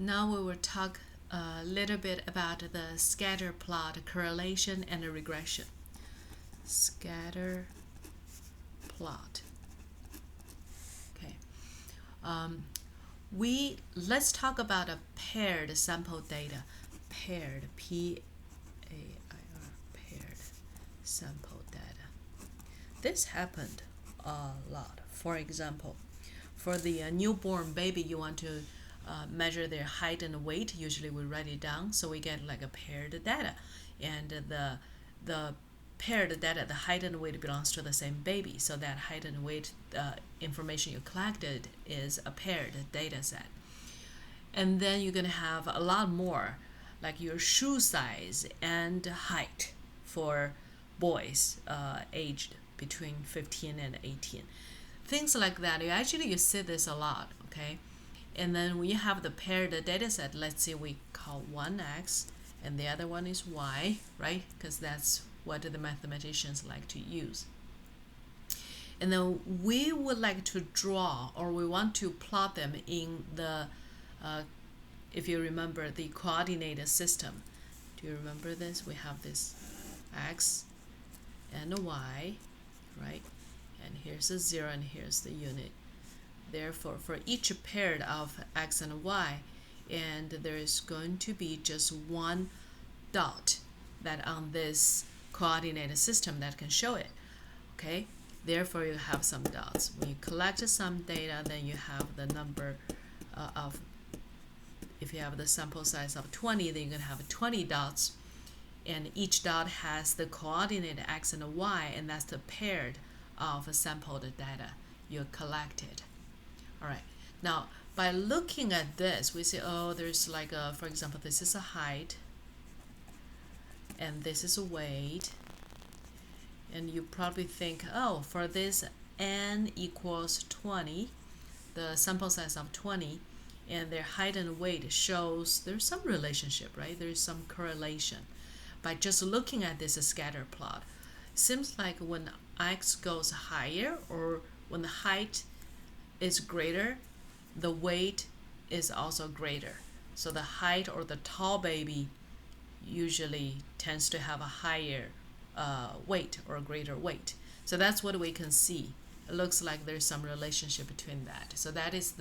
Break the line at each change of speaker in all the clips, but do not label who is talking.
Now we will talk a little bit about the scatter plot correlation and regression. Scatter plot. Okay. Let's talk about a paired sample data. Paired, P-A-I-R, paired sample data. This happened a lot. For example, for the newborn baby, you want to measure their height and weight. Usually we write it down, so we get like a paired data, and the paired data, the height and weight belongs to the same baby. So that height and weight information you collected is a paired data set. And then you're gonna have a lot more, like your shoe size and height for boys aged between 15 and 18. Things like that. You see this a lot, okay? And then when you have the paired data set, let's say we call one X and the other one is Y, right? Because that's what the mathematicians like to use. And then we would like to draw, or we want to plot them in the, if you remember, the coordinate system. Do you remember this? We have this X and a Y, right? And here's a 0 and here's the unit. Therefore, for each pair of X and Y, and there is going to be just one dot that on this coordinate system that can show it, okay? Therefore, you have some dots. When you collect some data, then you have the number of, if you have the sample size of 20, then you're going to have 20 dots, and each dot has the coordinate X and Y, and that's the paired of sampled data you collected. All right, now by looking at this, we say, oh, there's like a, for example, this is a height, and this is a weight, and you probably think, oh, for this n equals 20, the sample size of 20, and their height and weight shows there's some relationship, right? There's some correlation. By just looking at this scatter plot, seems like when X goes higher, or when the height is greater, the weight is also greater. So the height, or the tall baby, usually tends to have a higher weight or a greater weight. So that's what we can see. It looks like there's some relationship between that. So that is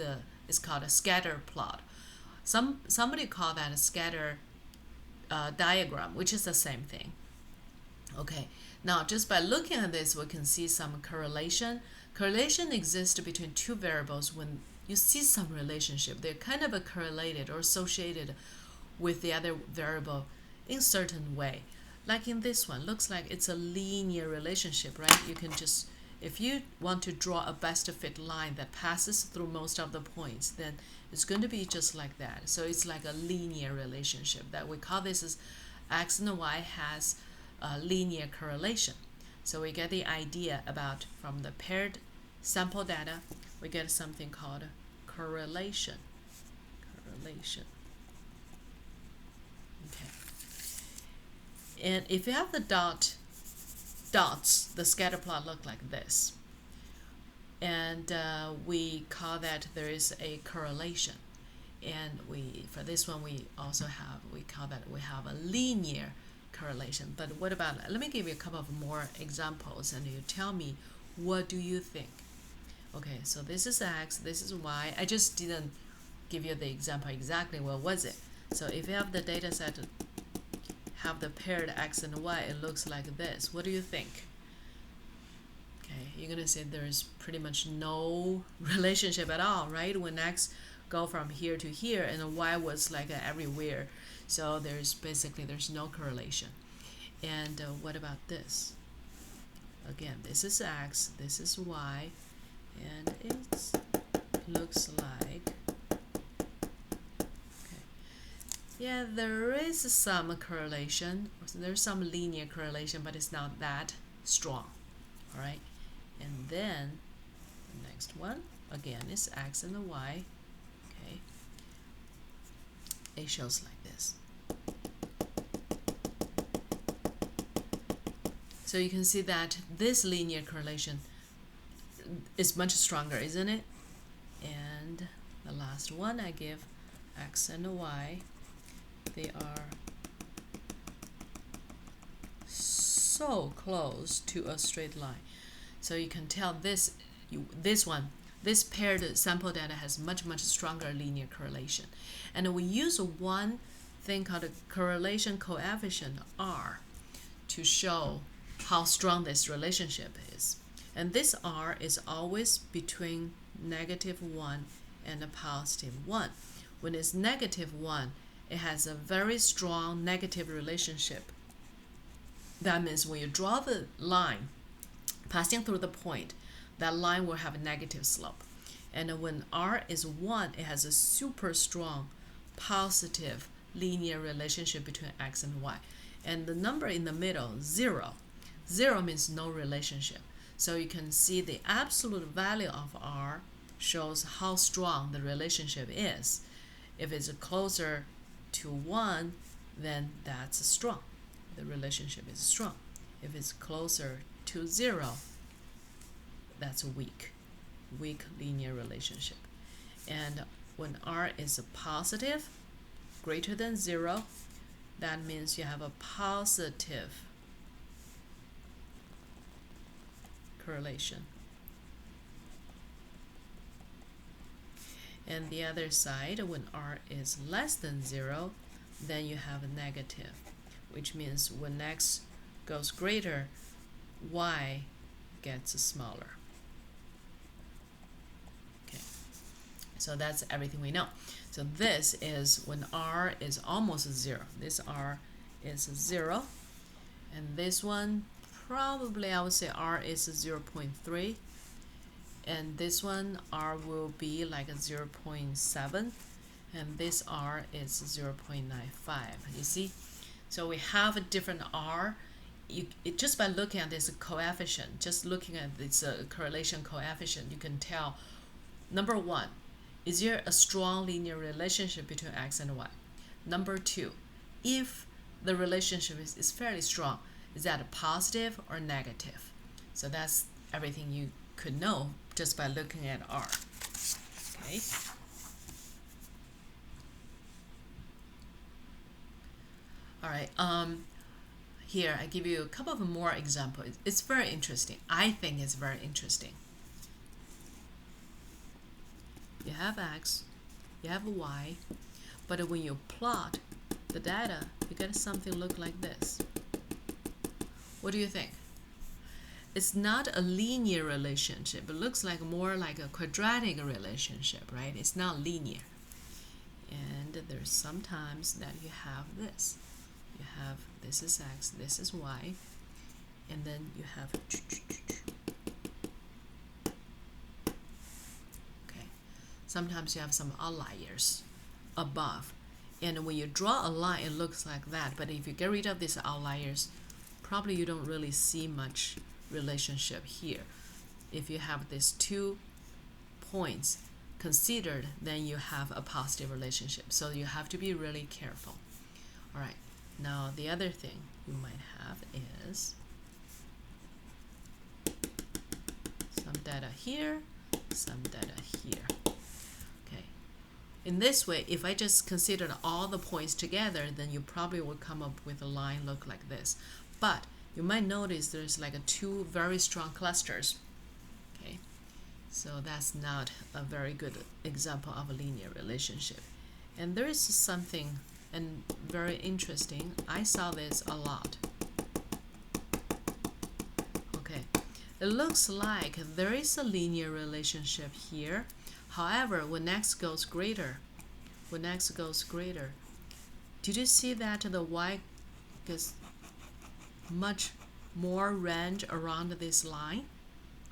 it's called a scatter plot. Somebody call that a scatter diagram, which is the same thing. Okay, now just by looking at this, we can see some correlation. Correlation exists between two variables when you see some relationship. They're kind of correlated or associated with the other variable in a certain way. Like in this one, looks like it's a linear relationship, right? You can just, if you want to draw a best fit line that passes through most of the points, then it's going to be just like that. So it's like a linear relationship that we call this as X and Y has a linear correlation. So we get the idea about, from the paired sample data, we get something called correlation. Correlation. Okay. And if you have the dots, the scatter plot look like this. And we call that there is a correlation. And for this one, we also have, we call that we have a linear correlation. But what about, let me give you a couple of more examples and you tell me, what do you think? Okay, so this is X, this is Y. I just didn't give you the example exactly what was it. So if you have the data set, have the paired X and Y, it looks like this. What do you think? Okay, you're gonna say there's pretty much no relationship at all, right? When X go from here to here and Y was like everywhere. So there's no correlation. And what about this? Again, this is X, this is Y, and it looks like, okay, yeah, there is some correlation. There's some linear correlation, but it's not that strong. All right, and then the next one, again, is X and the Y. Okay, it shows like this. So you can see that this linear correlation is much stronger, isn't it? And the last one I give X and Y, they are so close to a straight line. So you can tell this paired sample data has much stronger linear correlation. And we use one thing called a correlation coefficient R to show how strong this relationship is. And this R is always between -1 and a +1. When it's -1, it has a very strong negative relationship. That means when you draw the line passing through the point, that line will have a negative slope. And when R is 1, it has a super strong positive linear relationship between X and Y. And the number in the middle, 0. 0 means no relationship. So you can see the absolute value of R shows how strong the relationship is. If it's closer to 1, then that's strong. The relationship is strong. If it's closer to 0, that's a weak linear relationship. And when R is a positive, greater than 0, that means you have a positive correlation. And the other side, when R is less than 0, then you have a negative, which means when X goes greater, Y gets smaller. Okay, so that's everything we know. So this is when R is almost 0. This R is 0. And this one, probably I would say R is 0.3. And this one, R will be like a 0.7. And this R is 0.95. You see? So we have a different R. Just by looking at this coefficient, just looking at this correlation coefficient, you can tell, number one, is there a strong linear relationship between X and Y? Number two, if the relationship is fairly strong, is that a positive or negative? So that's everything you could know just by looking at R. Okay. All right. Here I give you a couple of more examples. It's very interesting. I think it's very interesting. You have X, you have Y, but when you plot the data, you get something look like this. What do you think? It's not a linear relationship. It looks like more like a quadratic relationship, right? It's not linear. And there's sometimes that you have this. You have this is X, this is Y, and then you have sometimes you have some outliers above. And when you draw a line, it looks like that. But if you get rid of these outliers, probably you don't really see much relationship here. If you have these 2 points considered, then you have a positive relationship. So you have to be really careful. All right. Now the other thing you might have is some data here, some data here. In this way, if I just considered all the points together, then you probably would come up with a line look like this. But you might notice there's like 2 very strong clusters. Okay, so that's not a very good example of a linear relationship. And there is something and very interesting. I saw this a lot. Okay, it looks like there is a linear relationship here. However, when X goes greater, did you see that the Y gets much more range around this line,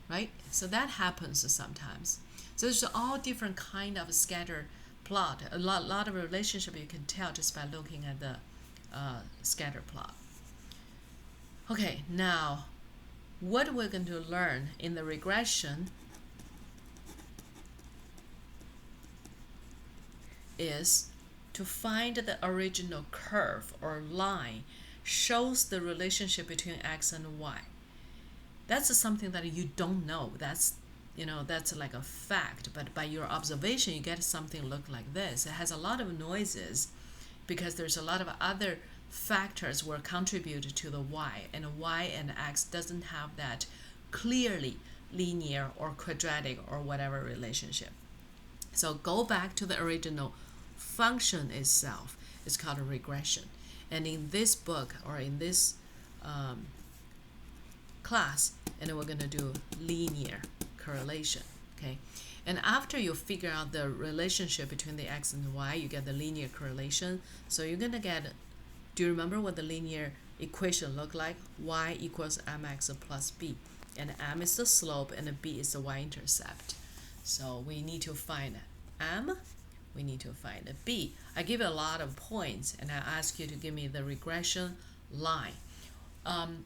right? So that happens sometimes. So there's all different kind of scatter plot. A lot of relationship you can tell just by looking at the scatter plot. Okay, now what we're going to learn in the regression is to find the original curve or line shows the relationship between X and Y. That's something that you don't know. That's that's like a fact, but by your observation you get something look like this. It has a lot of noises because there's a lot of other factors will contribute to the y, and y and x doesn't have that clearly linear or quadratic or whatever relationship. So go back to the original function itself. It's called a regression. And in this book or in this class, and we're going to do linear correlation. Okay, and after you figure out the relationship between the x and the y, you get the linear correlation. So you're going to get, do you remember what the linear equation look like? Y equals mx plus b, and m is the slope and b is the y-intercept. So we need to find m, we need to find b. I give you a lot of points and I ask you to give me the regression line.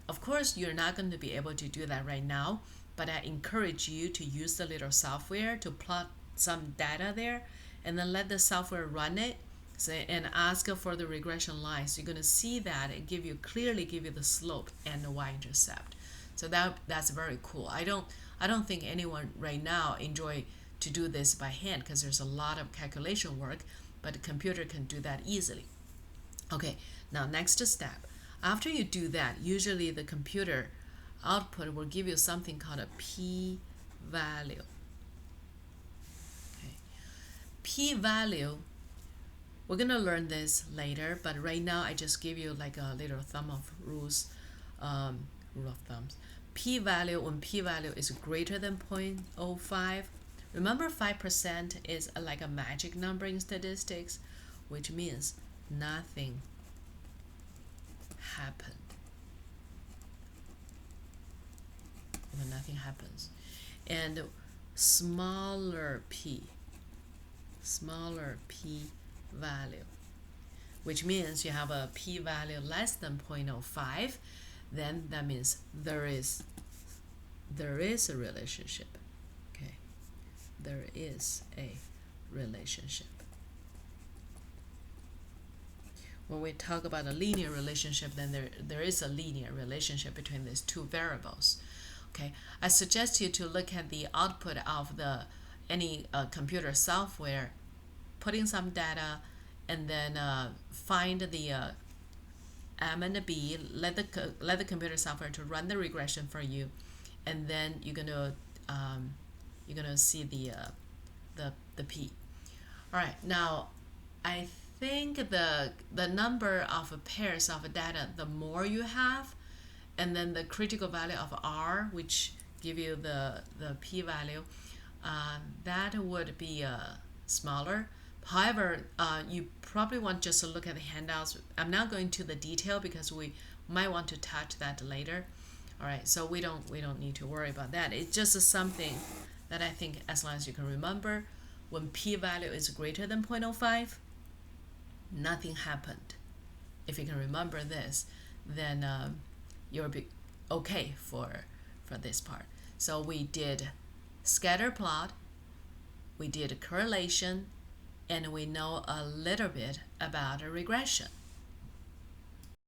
Of course, you're not going to be able to do that right now, but I encourage you to use the little software to plot some data there and then let the software run it and ask for the regression line. So you're going to see that it clearly give you the slope and the y-intercept. So that's very cool. I don't think anyone right now enjoy to do this by hand because there's a lot of calculation work, but the computer can do that easily. Okay, now next step. After you do that, usually the computer output will give you something called a p-value. Okay. P-value, we're going to learn this later, but right now I just give you like a little thumb of rule of thumbs. P-value, when p-value is greater than 0.05, remember 5% is like a magic number in statistics, which means nothing happened. When nothing happens. And smaller p value, which means you have a p value less than 0.05, then that means there is a relationship. Okay, there is a relationship. When we talk about a linear relationship, then there is a linear relationship between these two variables. Okay, I suggest you to look at the output of any computer software, put in some data, and then find the m and the b. Let the computer software to run the regression for you, and then you're gonna see the p. All right, now I think the number of pairs of data, the more you have, and then the critical value of r, which give you the p-value, that would be smaller. However, you probably want just to look at the handouts. I'm not going to the detail because we might want to touch that later. All right, so we don't need to worry about that. It's just something that I think as long as you can remember, when p-value is greater than 0.05, nothing happened. If you can remember this, then you'll be okay for this part. So we did scatter plot, we did correlation, and we know a little bit about a regression.